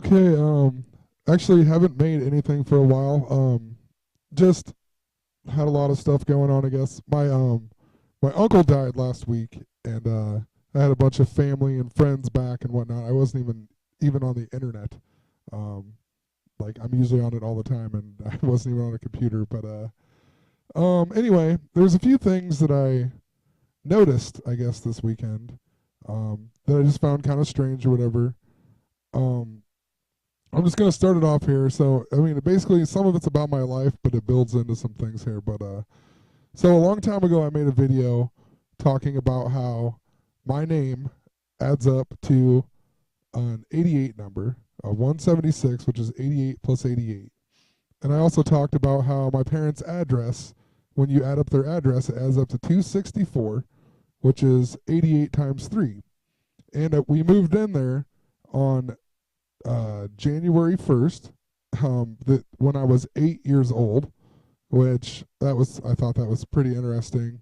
Okay, actually haven't made anything for a while. Just had a lot of stuff going on, I guess. My uncle died last week and I had a bunch of family and friends back and whatnot. I wasn't even on the internet. Um like I'm usually on it all the time and I wasn't even on a computer, but anyway, there's a few things that I noticed, I guess, this weekend. That I just found kind of strange or whatever. Um I'm just gonna start it off here. So, I mean, basically, some of it's about my life, but it builds into some things here. But so a long time ago, I made a video talking about how my name adds up to an 88 number, a 176, which is 88 plus 88. And I also talked about how my parents' address, when you add up their address, it adds up to 264, which is 88 times 3. And we moved in there on January 1st, when I was 8 years old, which I thought that was pretty interesting.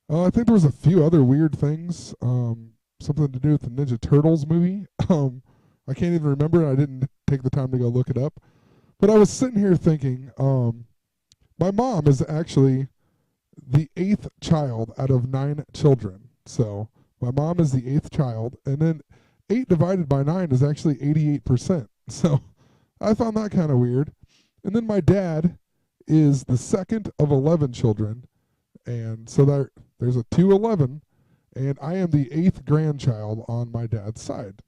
I think there was a few other weird things, something to do with the Ninja Turtles movie. I can't even remember it. I didn't take the time to go look it up. But I was sitting here thinking, my mom is actually the eighth child out of 9 children. So my mom is the eighth child, and then 8 divided by 9 is actually 88%. So I found that kind of weird. And then my dad is the second of 11 children, and so there's a 211, and I am the eighth grandchild on my dad's side.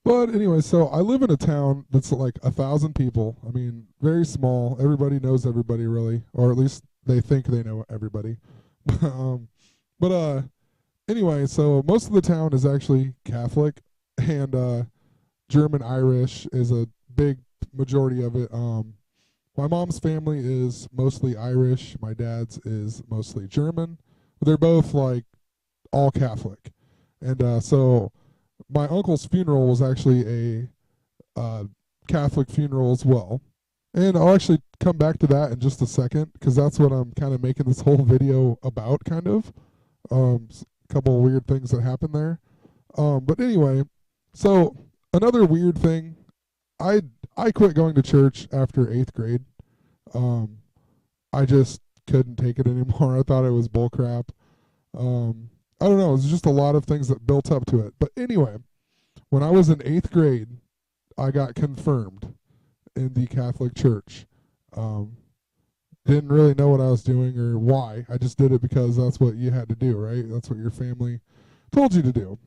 But anyway, so I live in a town that's like 1,000 people. I mean, very small. Everybody knows everybody, really, or at least they think they know everybody. um, but anyway, so most of the town is actually Catholic, and German Irish is a big majority of it. My mom's family is mostly Irish. My dad's is mostly German. But they're both like all Catholic, and so my uncle's funeral was actually a Catholic funeral as well. And I'll actually come back to that in just a second because that's what I'm kind of making this whole video about, kind of. A couple of weird things that happened there. But anyway, so another weird thing, I I quit going to church after 8th grade. Um, I just couldn't take it anymore. I thought it was bullcrap. I don't know. It was just a lot of things that built up to it. But anyway, when I was in 8th grade, I got confirmed in the Catholic Church. Um, didn't really know what I was doing or why. I just did it because that's what you had to do, right? That's what your family told you to do.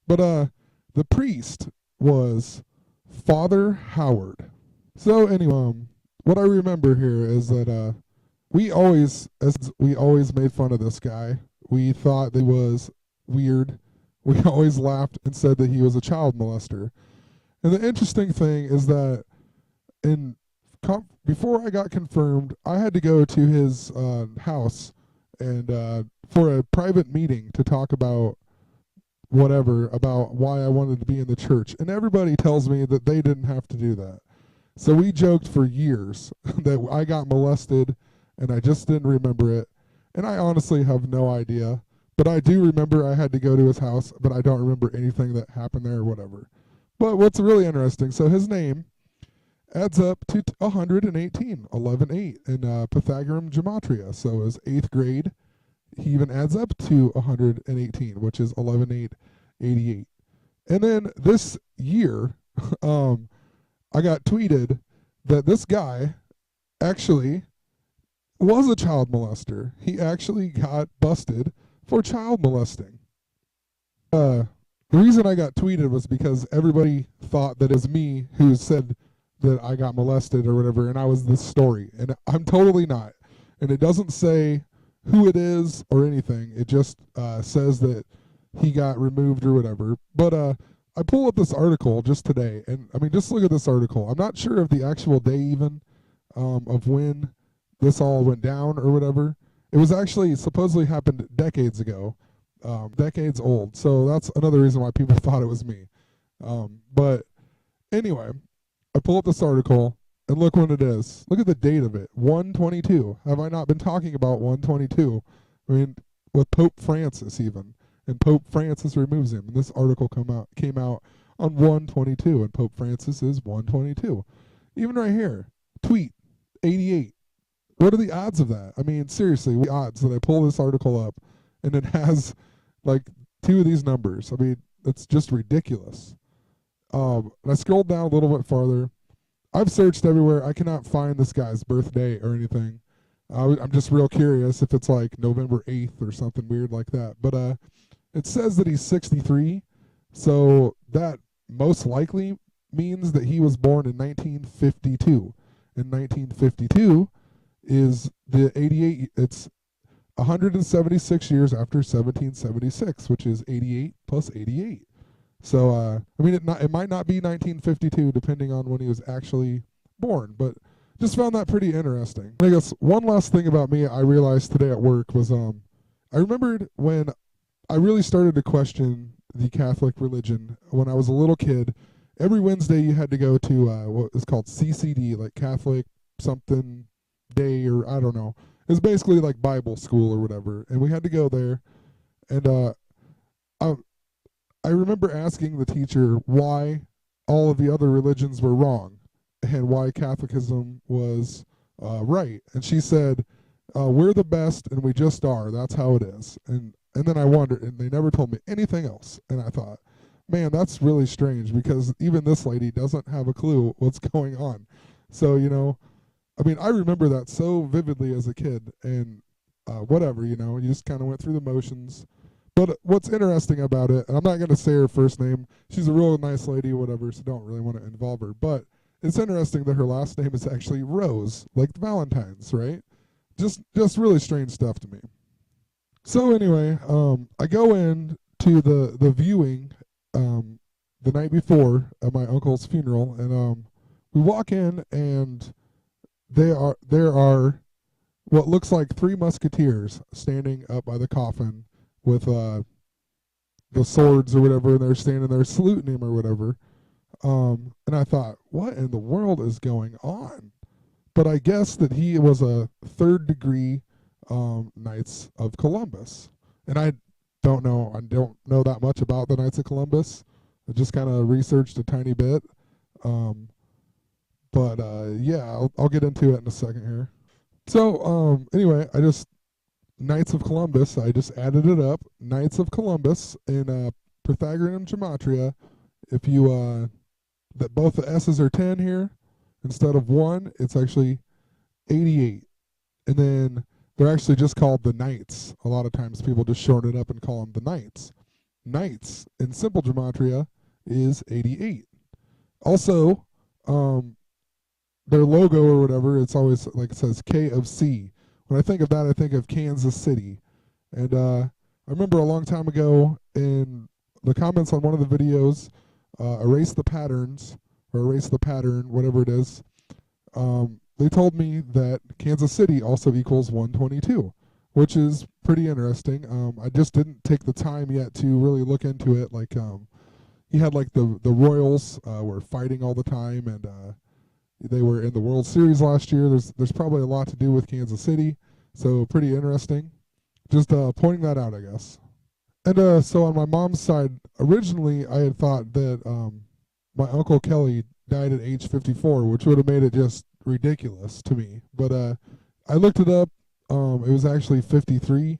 But the priest was Father Howard. So anyway, what I remember here is that we always made fun of this guy. We thought that he was weird. We always laughed and said that he was a child molester. And the interesting thing is that in before I got confirmed, I had to go to his house and for a private meeting to talk about whatever about why I wanted to be in the church. And everybody tells me that they didn't have to do that. So we joked for years that I got molested and I just didn't remember it. And I honestly have no idea. But I do remember I had to go to his house, but I don't remember anything that happened there or whatever. But what's really interesting, so his name adds up to 118, 11 8 in Pythagorean gematria. So his 8th grade, he even adds up to 118, which is 11 8, 88. And then this year, I got tweeted that this guy actually was a child molester. He actually got busted for child molesting. The reason I got tweeted was because everybody thought that it was me who said that I got molested or whatever, and I was this story. And I'm totally not. And it doesn't say who it is or anything. It just says that he got removed or whatever. But I pull up this article just today, and I mean, just look at this article. I'm not sure of the actual day even of when this all went down or whatever. It was actually supposedly happened decades ago, decades old. So that's another reason why people thought it was me. But anyway, I pull up this article and look when it is. Look at the date of it, 122. Have I not been talking about 122? I mean, with Pope Francis even, and Pope Francis removes him. And this article came out on 122, and Pope Francis is 122. Even right here, tweet 88. What are the odds of that? I mean, seriously, what are the odds that I pull this article up and it has like two of these numbers? I mean, it's just ridiculous. And I scrolled down a little bit farther. I've searched everywhere. I cannot find this guy's birthday or anything. I'm just real curious if it's like November 8th or something weird like that. But it says that he's 63, so that most likely means that he was born in 1952. In 1952 is the 88. It's 176 years after 1776, which is 88 plus 88. So I mean, it might not be 1952 depending on when he was actually born, but just found that pretty interesting. I guess one last thing about me I realized today at work was I remembered when I really started to question the Catholic religion when I was a little kid. Every Wednesday you had to go to what is called CCD, like Catholic something day, or I don't know. It's basically like Bible school or whatever, and we had to go there. And I remember asking the teacher why all of the other religions were wrong and why Catholicism was right. And she said, "We're the best, and we just are. That's how it is." And then I wondered, and they never told me anything else. And I thought, man, that's really strange because even this lady doesn't have a clue what's going on. So I mean, I remember that so vividly as a kid, and whatever, you just kind of went through the motions. But what's interesting about it, and I'm not going to say her first name, she's a real nice lady, whatever, so don't really want to involve her. But it's interesting that her last name is actually Rose, like Valentine's, right? Just really strange stuff to me. So anyway, I go in to the viewing the night before at my uncle's funeral, and we walk in, and there are what looks like three musketeers standing up by the coffin with the swords or whatever, and they're standing there saluting him or whatever. And I thought, what in the world is going on? But I guess that he was a third degree Knights of Columbus, and I don't know that much about the Knights of Columbus. I just kind of researched a tiny bit. But yeah, I'll get into it in a second here. So anyway, Knights of Columbus, I just added it up. Knights of Columbus in Pythagorean gematria. If you that both the S's are 10 here, instead of 1, it's actually 88. And then they're actually just called the Knights. A lot of times people just shorten it up and call them the Knights. Knights in simple gematria is 88. Also, their logo or whatever, it's always like it says K of C. When I think of that, I think of Kansas City. And I remember a long time ago in the comments on one of the videos, Erase the Patterns, or Erase the Pattern, whatever it is, they told me that Kansas City also equals 122, which is pretty interesting. I just didn't take the time yet to really look into it. Like, he had like the Royals were fighting all the time, and they were in the World Series last year. There's probably a lot to do with Kansas City, so pretty interesting. Just pointing that out, I guess. And so on my mom's side, originally I had thought that my Uncle Kelly died at age 54, which would have made it just ridiculous to me. But I looked it up. It was actually 53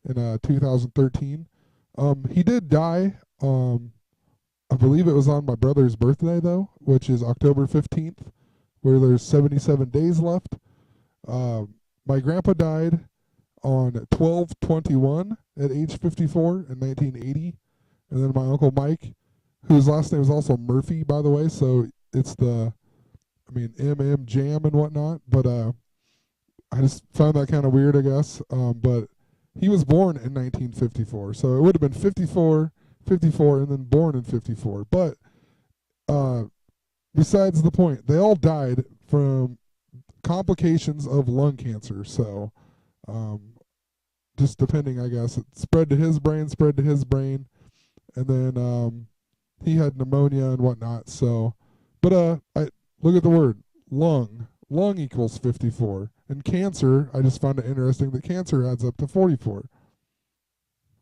in 2013. He did die. I believe it was on my brother's birthday, though, which is October 15th, where there's 77 days left. My grandpa died on 12/21 at age 54 in 1980. And then my Uncle Mike, whose last name is also Murphy, by the way, so it's MM Jam and whatnot. But I just found that kind of weird, I guess. But he was born in 1954, so it would have been 54, and then born in 54. But besides the point, they all died from complications of lung cancer. So just depending, I guess, it spread to his brain, and then he had pneumonia and whatnot. So, but I look at the word lung. Lung equals 54, and cancer. I just found it interesting that cancer adds up to 44.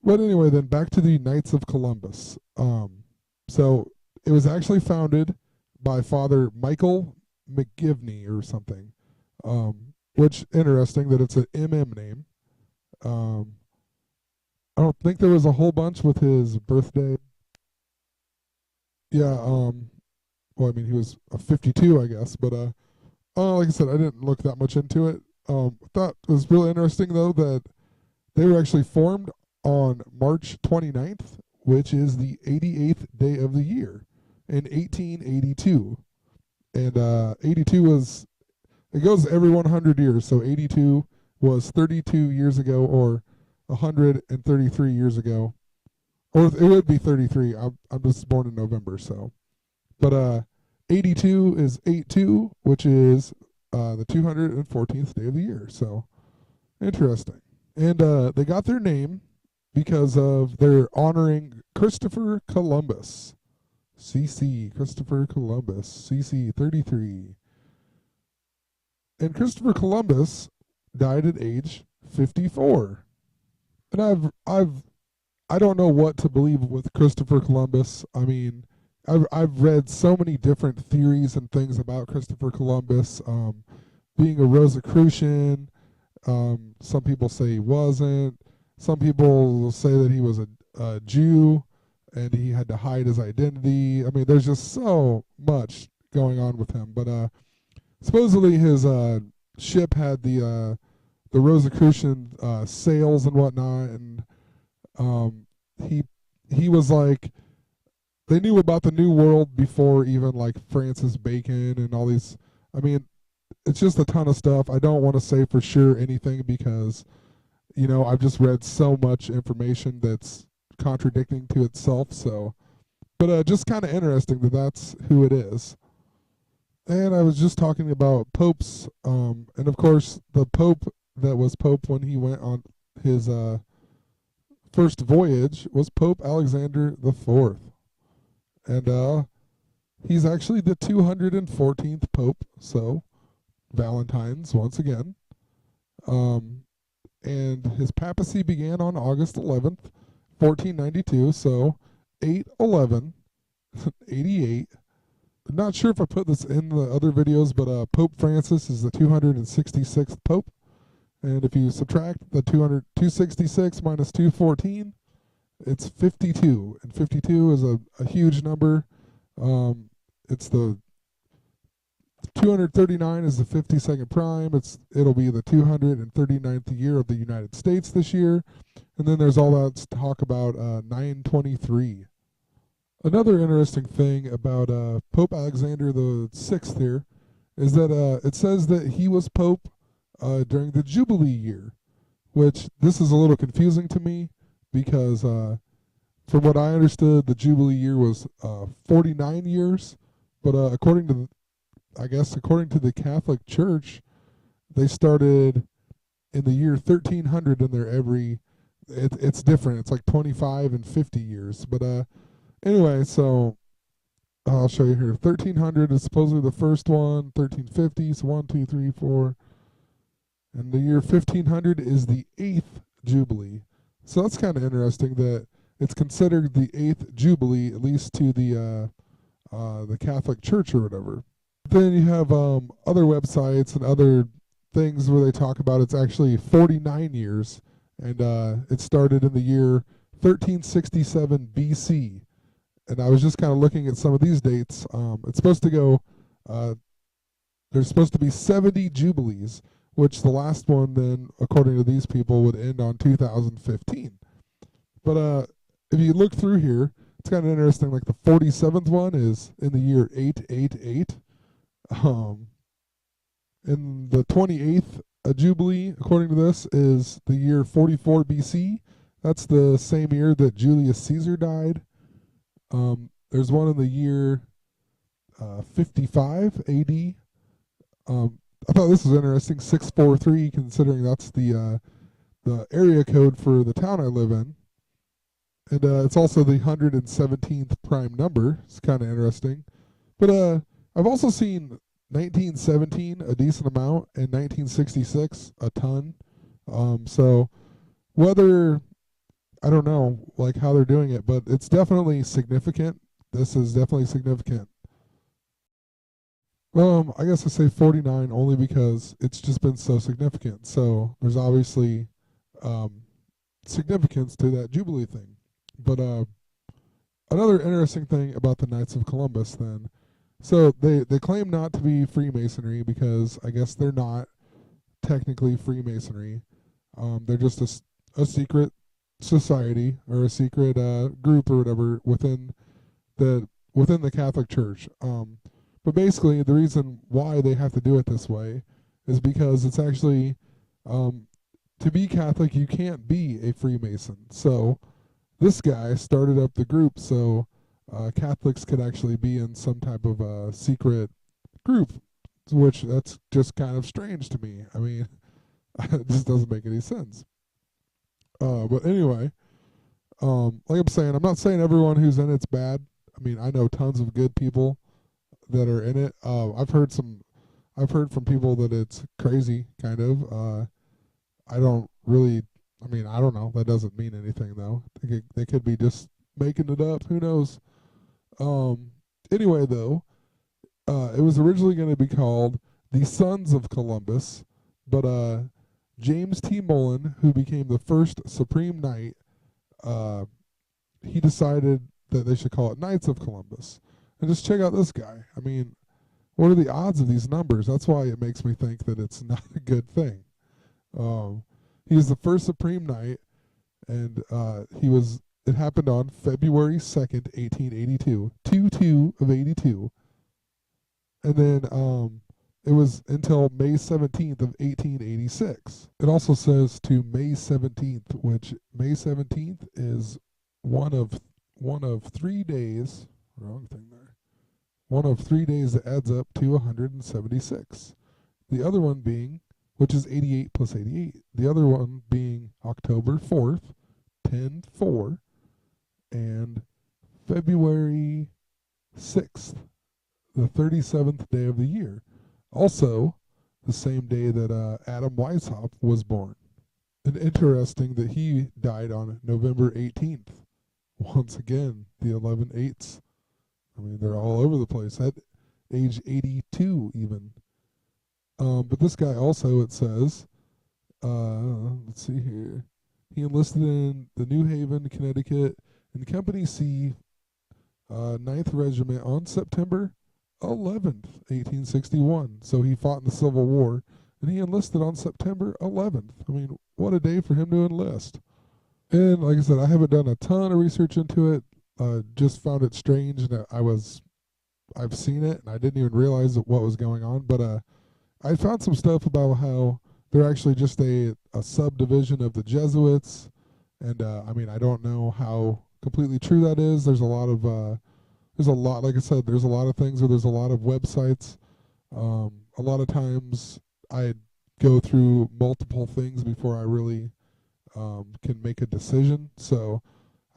But anyway, then back to the Knights of Columbus. So it was actually founded by Father Michael McGivney or something. Which interesting that it's an MM name. Um, I don't think there was a whole bunch with his birthday. Yeah. Well, I mean, he was 52, I guess, but like I said, I didn't look that much into it. Thought it was really interesting though that they were actually formed on March 29th, which is the 88th day of the year in 1882. And 82 was, it goes every 100 years. So 82 was 32 years ago, or 133 years ago. Or it would be 33. I'm just born in November, so. But 82 is 82, which is the 214th day of the year. So interesting. And they got their name because of they're honoring Christopher Columbus. CC, Christopher Columbus, CC 33. And Christopher Columbus died at age 54. And I don't know what to believe with Christopher Columbus. I mean, I've read so many different theories and things about Christopher Columbus, being a Rosicrucian. Some people say he wasn't. Some people say that he was a Jew and he had to hide his identity. I mean, there's just so much going on with him. But supposedly his ship had the Rosicrucian sails and whatnot, and he was like, they knew about the New World before even like Francis Bacon and all these. I mean, it's just a ton of stuff. I don't want to say for sure anything because, I've just read so much information that's contradicting to itself. So, but just kind of interesting that that's who it is. And I was just talking about popes, and of course the pope that was pope when he went on his first voyage was Pope Alexander the Fourth. And he's actually the 214th Pope, so Valentine's once again. And his papacy began on August 11th, 1492, so 8/11, 88. I'm not sure if I put this in the other videos, but Pope Francis is the 266th Pope. And if you subtract the 266 minus 214, it's 52, and 52 is a huge number. It's the 239 is the 52nd prime. It'll be the 239th year of the United States this year, and then there's all that talk about 923. Another interesting thing about Pope Alexander the Sixth here is that it says that he was Pope during the Jubilee year, which this is a little confusing to me because from what I understood, the Jubilee year was 49 years, but according to the Catholic Church, they started in the year 1300, and it's different. It's like 25 and 50 years. But anyway, so I'll show you here. 1300 is supposedly the first one. 1350, so 1, 2, 3, 4. And the year 1500 is the 8th Jubilee. So that's kind of interesting that it's considered the 8th Jubilee, at least to the Catholic Church or whatever. Then you have other websites and other things where they talk about it's actually 49 years, and it started in the year 1367 BC. And I was just kind of looking at some of these dates. It's supposed to go, there's supposed to be 70 Jubilees, which the last one then, according to these people, would end on 2015. But if you look through here, it's kind of interesting. Like the 47th one is in the year 888. And the 28th Jubilee, according to this, is the year 44 BC. That's the same year that Julius Caesar died. There's one in the year 55 AD. I thought this was interesting, 643, considering that's the area code for the town I live in. And it's also the 117th prime number. It's kind of interesting. But I've also seen 1917 a decent amount and 1966 a ton. So whether, I don't know like how they're doing it, but it's definitely significant this is definitely significant. I guess I say 49 only because it's just been so significant. So there's obviously um, significance to that Jubilee thing. But another interesting thing about the Knights of Columbus, then, so they claim not to be Freemasonry because I guess they're not technically Freemasonry. They're just a secret society or a secret group or whatever the within the Catholic Church. But basically, the reason why they have to do it this way is because it's actually to be Catholic, you can't be a Freemason. So this guy started up the group so Catholics could actually be in some type of a secret group, which that's just kind of strange to me. I mean, it just doesn't make any sense. But anyway, like I'm saying, I'm not saying everyone who's in it's bad. I mean, I know tons of good people that are in it. I've heard from people that it's crazy, kind of. I don't really, I mean, I don't know. That doesn't mean anything though. They could be just making it up. Who knows? Um, anyway, though, it was originally going to be called the Sons of Columbus, but James T. Mullen, who became the first Supreme Knight, uh, he decided that they should call it Knights of Columbus. And just check out this guy. I mean, what are the odds of these numbers? That's why it makes me think that it's not a good thing. Um, he was the first Supreme Knight, and it happened on February 2nd, 1882, 2/2 of 82. And then it was until May 17th of 1886. It also says to May 17th, which May 17th is one of 3 days, wrong thing there. One of 3 days that adds up to 176. The other one being, which is 88 plus 88. The other one being October 4th, 10/4, and February 6th, the 37th day of the year. Also, the same day that Adam Weishaupt was born. And interesting that he died on November 18th. Once again, the 11/8s. I mean, they're all over the place. At age 82, even. But this guy also, it says, let's see here. He enlisted in the New Haven, Connecticut, in Company C, 9th Regiment on September 11th, 1861. So he fought in the Civil War, and he enlisted on September 11th. I mean, what a day for him to enlist. And like I said, I haven't done a ton of research into it. Just found it strange that I've seen it, and I didn't even realize what was going on. But I found some stuff about how they're actually just a subdivision of the Jesuits, and I mean, I don't know how completely true that is. Like I said, there's a lot of things, or there's a lot of websites. A lot of times I go through multiple things before I really can make a decision. So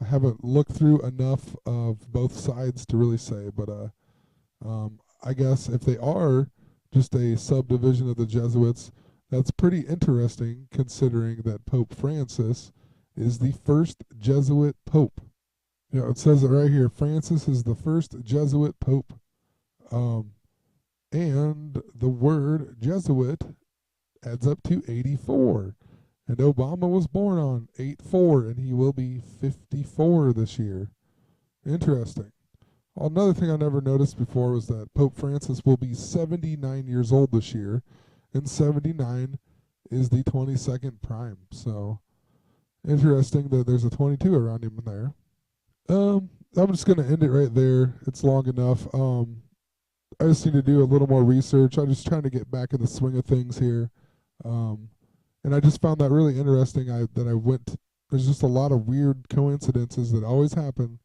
I haven't looked through enough of both sides to really say, but I guess if they are just a subdivision of the Jesuits, that's pretty interesting considering that Pope Francis is the first Jesuit pope. You know, it says it right here. Francis is the first Jesuit pope. And the word Jesuit adds up to 84. And Obama was born on 8/4, and he will be 54 this year. Interesting. Another thing I never noticed before was that Pope Francis will be 79 years old this year, and 79 is the 22nd prime. So interesting that there's a 22 around him in there. I'm just gonna end it right there. It's long enough. I just need to do a little more research. I'm just trying to get back in the swing of things here. And I just found that really interesting. There's just a lot of weird coincidences that always happen.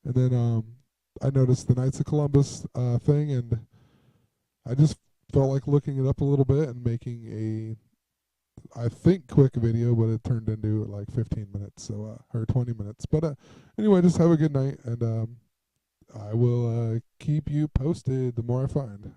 And then I noticed the Knights of Columbus thing, and I just felt like looking it up a little bit and making I think, quick video, but it turned into like 15 minutes, or 20 minutes. But anyway, just have a good night, and I will keep you posted the more I find.